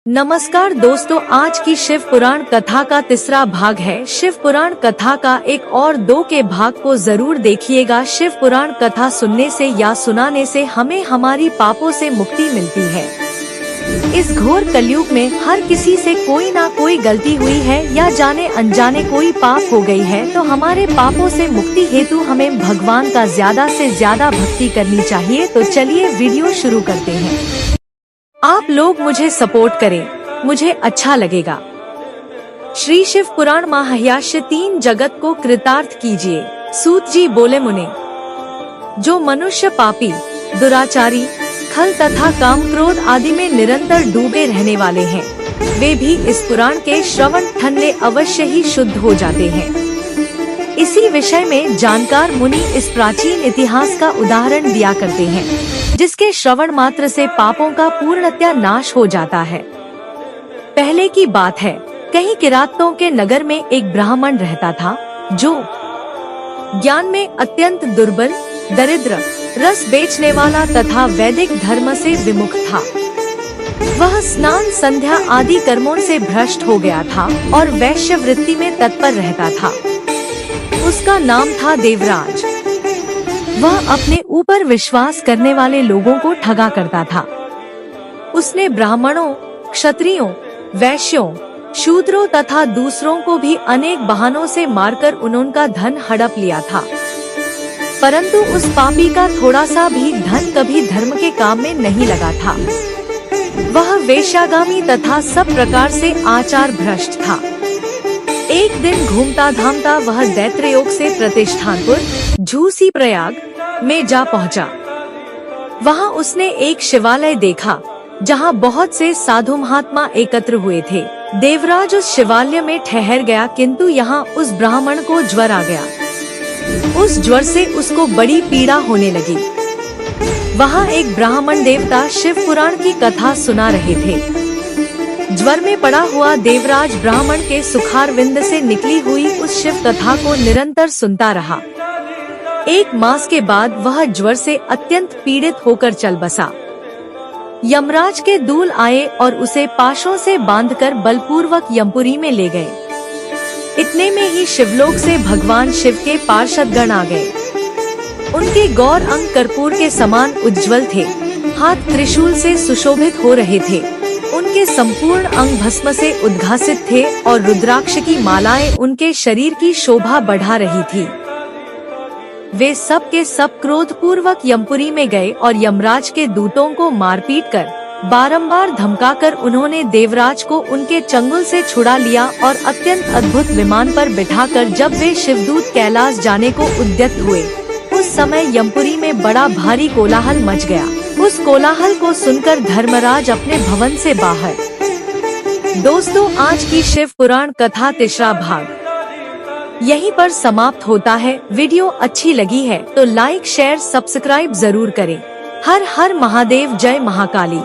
नमस्कार दोस्तों, आज की शिव पुराण कथा का तीसरा भाग है। शिव पुराण कथा का 1 और 2 के भाग को जरूर देखिएगा। शिव पुराण कथा सुनने से या सुनाने से हमें हमारी पापों से मुक्ति मिलती है। इस घोर कलयुग में हर किसी से कोई ना कोई गलती हुई है या जाने अनजाने कोई पाप हो गई है, तो हमारे पापों से मुक्ति हेतु हमें भगवान का ज्यादा से ज्यादा भक्ति करनी चाहिए। तो चलिए वीडियो शुरू करते हैं। आप लोग मुझे सपोर्ट करें, मुझे अच्छा लगेगा। श्री शिव पुराण महायास्य 3 जगत को कृतार्थ कीजिए। सूत जी बोले, मुने, जो मनुष्य पापी, दुराचारी, खल तथा काम क्रोध आदि में निरंतर डूबे रहने वाले हैं, वे भी इस पुराण के श्रवण ठनले अवश्य ही शुद्ध हो जाते हैं। इसी विषय में जानकार मुनि इस प्राचीन इतिहास का उदाहरण दिया करते हैं, जिसके श्रवण मात्र से पापों का पूर्णतया नाश हो जाता है। पहले की बात है, कहीं किरातों के नगर में एक ब्राह्मण रहता था, जो ज्ञान में अत्यंत दुर्बल, दरिद्र, रस बेचने वाला तथा वैदिक धर्म से विमुख था। वह स्नान, संध्या आदि कर्मों से भ्रष्ट हो गया था और वैश्य वृत्ति में तत्पर रहता था। उसका नाम था देवराज। वह अपने ऊपर विश्वास करने वाले लोगों को ठगा करता था। उसने ब्राह्मणों, क्षत्रियों, वैश्यों, शूद्रों तथा दूसरों को भी अनेक बहानों से मारकर उनका धन हड़प लिया था। परंतु उस पापी का थोड़ा सा भी धन कभी धर्म के काम में नहीं लगा था। वह वेश्यागामी तथा सब प्रकार से आचार भ्रष्ट था। एक दिन घूमता धामता वह दैत्रयोग से प्रतिष्ठानपुर झूसी प्रयाग में जा पहुंचा। वहां उसने एक शिवालय देखा, जहां बहुत से साधु महात्मा एकत्र हुए थे। देवराज उस शिवालय में ठहर गया, किंतु यहाँ उस ब्राह्मण को ज्वर आ गया। उस ज्वर से उसको बड़ी पीड़ा होने लगी। वहाँ एक ब्राह्मण देवता शिव पुराण की कथा सुना रहे थे। ज्वर में पड़ा हुआ देवराज ब्राह्मण के सुखारविंद से निकली हुई उस शिव कथा को निरंतर सुनता रहा। 1 मास के बाद वह ज्वर से अत्यंत पीड़ित होकर चल बसा। यमराज के दूल आए और उसे पाशों से बांधकर बलपूर्वक यमपुरी में ले गए। इतने में ही शिवलोक से भगवान शिव के पार्षदगण आ गए। उनके गौर अंग कर्पूर के समान उज्ज्वल थे, हाथ त्रिशूल से सुशोभित हो रहे थे। उनके संपूर्ण अंग भस्म से उद्घासित थे और रुद्राक्ष की मालाएं उनके शरीर की शोभा बढ़ा रही थी। वे सब के सब क्रोध पूर्वक यमपुरी में गए और यमराज के दूतों को मारपीट कर, बारंबार धमकाकर उन्होंने देवराज को उनके चंगुल से छुड़ा लिया और अत्यंत अद्भुत विमान पर बिठाकर जब वे शिवदूत कैलाश जाने को उद्यत हुए, उस समय यमपुरी में बड़ा भारी कोलाहल मच गया। उस कोलाहल को सुनकर धर्मराज अपने भवन से बाहर। दोस्तों, आज की शिव पुराण कथा तीसरा भाग यहीं पर समाप्त होता है। वीडियो अच्छी लगी है तो लाइक, शेयर, सब्सक्राइब जरूर करें। हर हर महादेव, जय महाकाली।